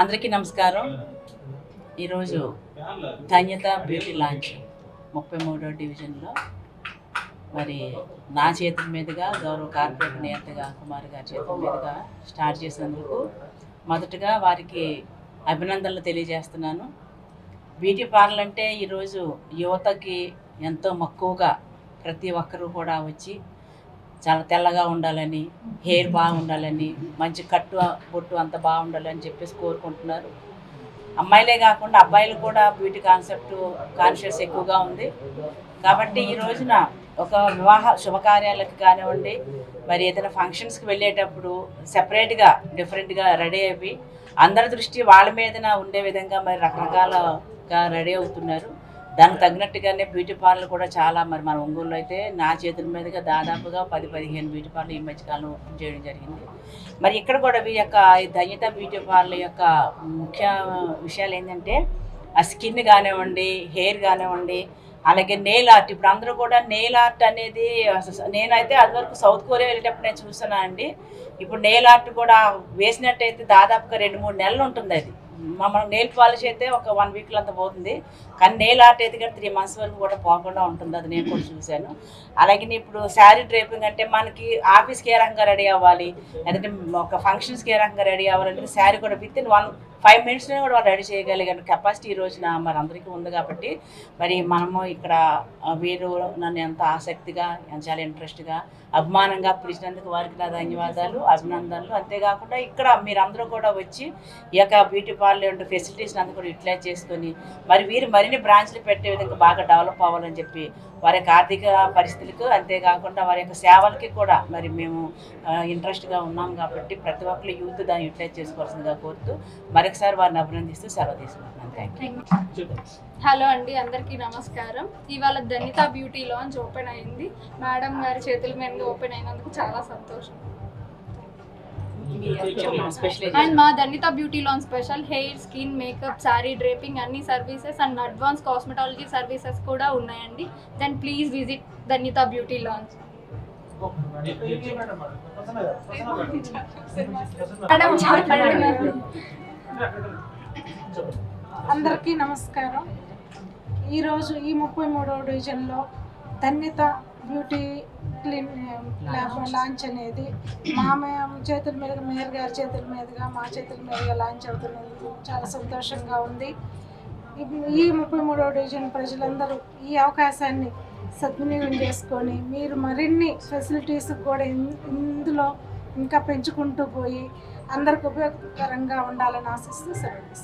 అందరికీ నమస్కారం. ఈరోజు ధన్యత బ్యూటీ లాంచ్ 33వ డివిజన్లో మరి నా చేతుల మీదుగా గౌరవ కార్పొరేట్ నేతగా కుమార్ గారి చేతుల మీదుగా స్టార్ట్ చేసినందుకు మొదటగా వారికి అభినందనలు తెలియజేస్తున్నాను. బ్యూటీ పార్లర్ అంటే ఈరోజు యువతకి ఎంతో మక్కువగా ప్రతి ఒక్కరూ కూడా వచ్చి చాలా తెల్లగా ఉండాలని, హెయిర్ బాగుండాలని, మంచి కట్టు బొట్టు అంత బాగుండాలని చెప్పేసి కోరుకుంటున్నారు. అమ్మాయిలే కాకుండా అబ్బాయిలు కూడా బ్యూటీ కాన్షియస్ ఎక్కువగా ఉంది. కాబట్టి ఈ రోజున ఒక వివాహ శుభకార్యాలకు కానివ్వండి, మరి ఏదైనా ఫంక్షన్స్కి వెళ్ళేటప్పుడు సెపరేట్గా డిఫరెంట్గా రెడీ అయిపోయి అందరి దృష్టి వాళ్ళ మీదన ఉండే విధంగా మరి రకరకాలుగా రెడీ అవుతున్నారు. దానికి తగినట్టుగానే బ్యూటీ పార్లర్ కూడా చాలా మరి మన ఒంగోలులో అయితే నా చేతుల మీదుగా దాదాపుగా 10-15 బ్యూటీ పార్లర్ ఈ మధ్యకాలం ఓపెన్ చేయడం జరిగింది. మరి ఇక్కడ కూడా ఈ యొక్క ధన్యత బ్యూటీ పార్లర్ యొక్క ముఖ్య విషయాలు ఏంటంటే ఆ స్కిన్ కానివ్వండి, హెయిర్ కానివ్వండి, అలాగే నెయిల్ ఆర్ట్. ఇప్పుడు అందరూ కూడా నెయిల్ ఆర్ట్ అనేది నేనైతే అది వరకు సౌత్ కొరియా వెళ్ళేటప్పుడు నేను చూసాను అండి. ఇప్పుడు నెయిల్ ఆర్ట్ కూడా వేసినట్టయితే దాదాపుగా 2-3 నెలలు ఉంటుంది. అది మనం నెయిల్ పాలిష్ అయితే ఒక 1 వీక్లో అంత పోతుంది, కానీ నెయిల్ ఆర్ట్ అయితే కానీ 3 months వరకు కూడా పోకుండా ఉంటుంది. అది నేను కూడా చూశాను. అలాగే ఇప్పుడు శారీ డ్రేపింగ్ అంటే మనకి ఆఫీస్కి ఏ రకంగా రెడీ అవ్వాలి, లేదంటే ఒక ఫంక్షన్స్కి ఏ రకంగా రెడీ అవ్వాలంటే శారీ కూడా విత్ ఇన్ 5 minutesలో కూడా రెడీ చేయగలిగిన కెపాసిటీ ఈ రోజున మరి అందరికీ ఉంది. కాబట్టి మరి మనము ఇక్కడ వీరు నన్ను ఎంత ఆసక్తిగా, చాలా ఇంట్రెస్ట్గా, అభిమానంగా పిలిచినందుకు వారికి నా ధన్యవాదాలు, అభినందనలు. అంతేకాకుండా ఇక్కడ మీరందరూ కూడా వచ్చి ఈ యొక్క బ్యూటీ పార్లర్ ఫెసిలిటీస్ని అందరూ కూడా యూటిలైజ్ చేసుకొని మరి వీరు మరిన్ని బ్రాంచ్లు పెట్టే విధంగా బాగా డెవలప్ అవ్వాలని చెప్పి వారి యొక్క ఆర్థిక పరిస్థితులకు, అంతేకాకుండా వారి యొక్క సేవలకి కూడా మరి మేము ఇంట్రెస్ట్గా ఉన్నాం. కాబట్టి ప్రతి ఒక్కరు యూత్ దాన్ని యూటిలైజ్ చేసుకోవాల్సిందిగా కోరుతూ మరొకసారి వారిని అభినందిస్తూ సెలవు తీసుకుంటున్నాను. Thank you. హలో అండి, అందరికీ నమస్కారం. ఇవాళ ధన్యత బ్యూటీ లాంచ్ ఓపెన్ అయింది. మేడం గారి చేతుల మీదుగా ఓపెన్ అయినందుకు చాలా సంతోషం. అండ్ మా Dhanyata beauty launch special hair, skin, makeup, sari draping అన్ని services and advance cosmetology services కూడా ఉన్నాయండి. Then please visit Dhanyata beauty launch. అందరికీ నమస్కారం. ఈరోజు ఈ 33వ డివిజన్లో ధన్యత బ్యూటీ లాంచ్ అనేది మా చేతుల మీదుగా, మేయర్ గారి చేతుల మీదుగా, మా చేతుల మీదుగా లాంచ్ అవుతున్నందుకు చాలా సంతోషంగా ఉంది. ఈ 33వ డివిజన్ ప్రజలందరూ ఈ అవకాశాన్ని సద్వినియోగం చేసుకొని మీరు మరిన్ని ఫెసిలిటీస్ కూడా ఇందులో ఇంకా పెంచుకుంటూ పోయి అందరికి ఉపయోగకరంగా ఉండాలని ఆశిస్తూ సెలవు.